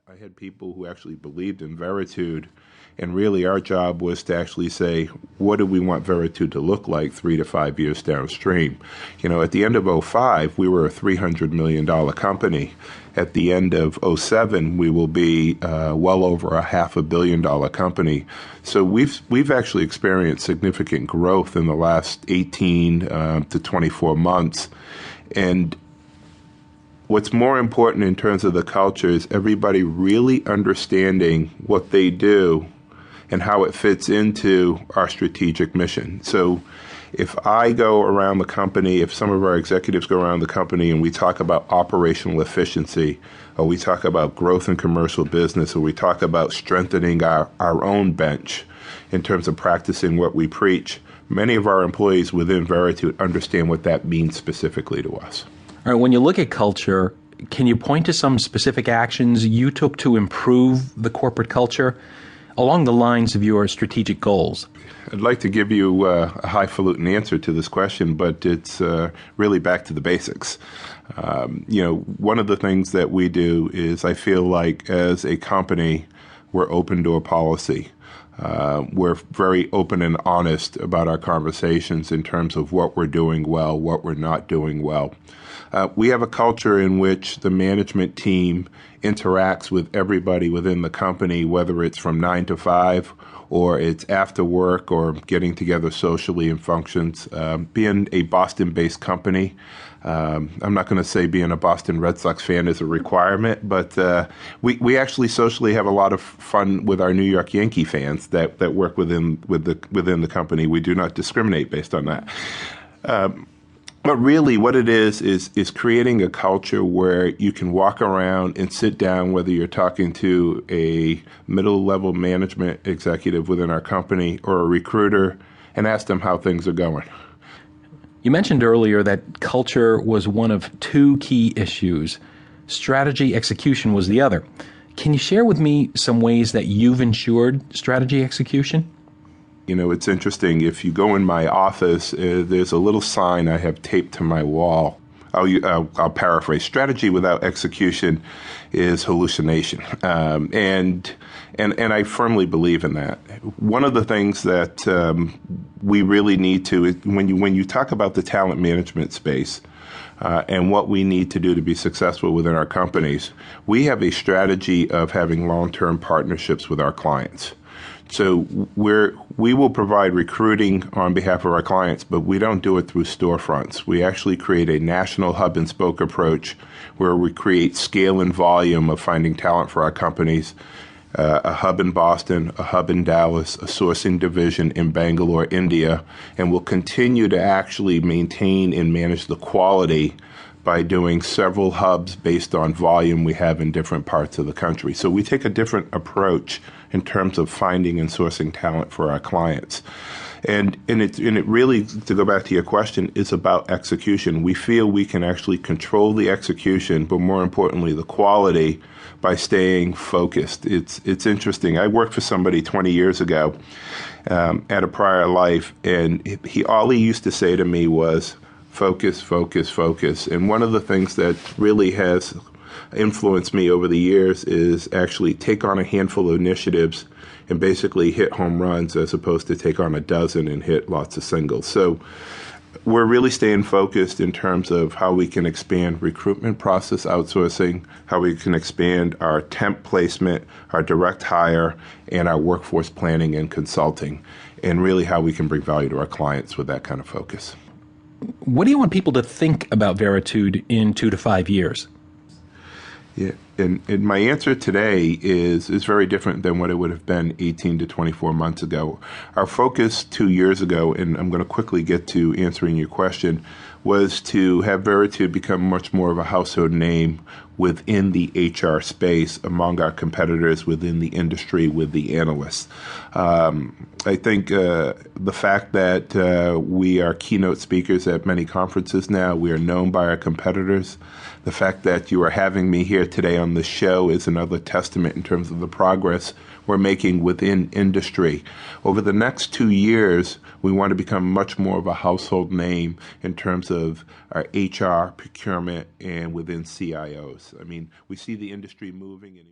I had people who actually believed in Veritude, and really our job was to actually say, what do we want Veritude to look like 3 to 5 years downstream? You know, at the end of '05, we were a $300 million company. At the end of '07, we will be well over a $500 million company. So we've actually experienced significant growth in the last 18 to 24 months. And what's more important in terms of the culture is everybody really understanding what they do and how it fits into our strategic mission. So if I go around the company, if some of our executives go around the company and we talk about operational efficiency, or we talk about growth in commercial business, or we talk about strengthening our own bench in terms of practicing what we preach, many of our employees within Veritude understand what that means specifically to us. All right, when you look at culture, can you point to some specific actions you took to improve the corporate culture along the lines of your strategic goals? I'd like to give you a highfalutin answer to this question, but it's really back to the basics. One of the things that we do is I feel like as a company, we're open door policy. We're very open and honest about our conversations in terms of what we're doing well, what we're not doing well. We have a culture in which the management team interacts with everybody within the company, whether it's from 9 to 5 or it's after work or getting together socially in functions. Being a Boston-based company, I'm not going to say being a Boston Red Sox fan is a requirement, but we actually socially have a lot of fun with our New York Yankee fans that work within the company. We do not discriminate based on that. But really what it is creating a culture where you can walk around and sit down, whether you're talking to a middle-level management executive within our company or a recruiter, and ask them how things are going. You mentioned earlier that culture was one of two key issues. Strategy execution was the other. Can you share with me some ways that you've ensured strategy execution? You know, it's interesting. If you go in my office, there's a little sign I have taped to my wall. I'll paraphrase. Strategy without execution is hallucination. And I firmly believe in that. One of the things that we really need to, is when you talk about the talent management space, and what we need to do to be successful within our companies, we have a strategy of having long-term partnerships with our clients. So we will provide recruiting on behalf of our clients, but we don't do it through storefronts. We actually create a national hub and spoke approach where we create scale and volume of finding talent for our companies, a hub in Boston, a hub in Dallas, a sourcing division in Bangalore, India, and we'll continue to actually maintain and manage the quality by doing several hubs based on volume we have in different parts of the country. So we take a different approach in terms of finding and sourcing talent for our clients. And it really, to go back to your question, is about execution. We feel we can actually control the execution, but more importantly, the quality by staying focused. It's interesting. I worked for somebody 20 years ago at a prior life, and all he used to say to me was, focus, focus, focus. And one of the things that really has influenced me over the years is actually take on a handful of initiatives and basically hit home runs as opposed to take on a dozen and hit lots of singles. So we're really staying focused in terms of how we can expand recruitment process outsourcing, how we can expand our temp placement, our direct hire, and our workforce planning and consulting, and really how we can bring value to our clients with that kind of focus. What do you want people to think about Veritude in 2 to 5 years? Yeah, and my answer today is very different than what it would have been 18 to 24 months ago. Our focus 2 years ago, and I'm going to quickly get to answering your question, was to have Veritude become much more of a household name within the HR space among our competitors within the industry with the analysts. I think the fact that we are keynote speakers at many conferences now, we are known by our competitors. The fact that you are having me here today on the show is another testament in terms of the progress we're making within industry. Over the next 2 years, we want to become much more of a household name in terms of our HR, procurement, and within CIOs. I mean, we see the industry moving.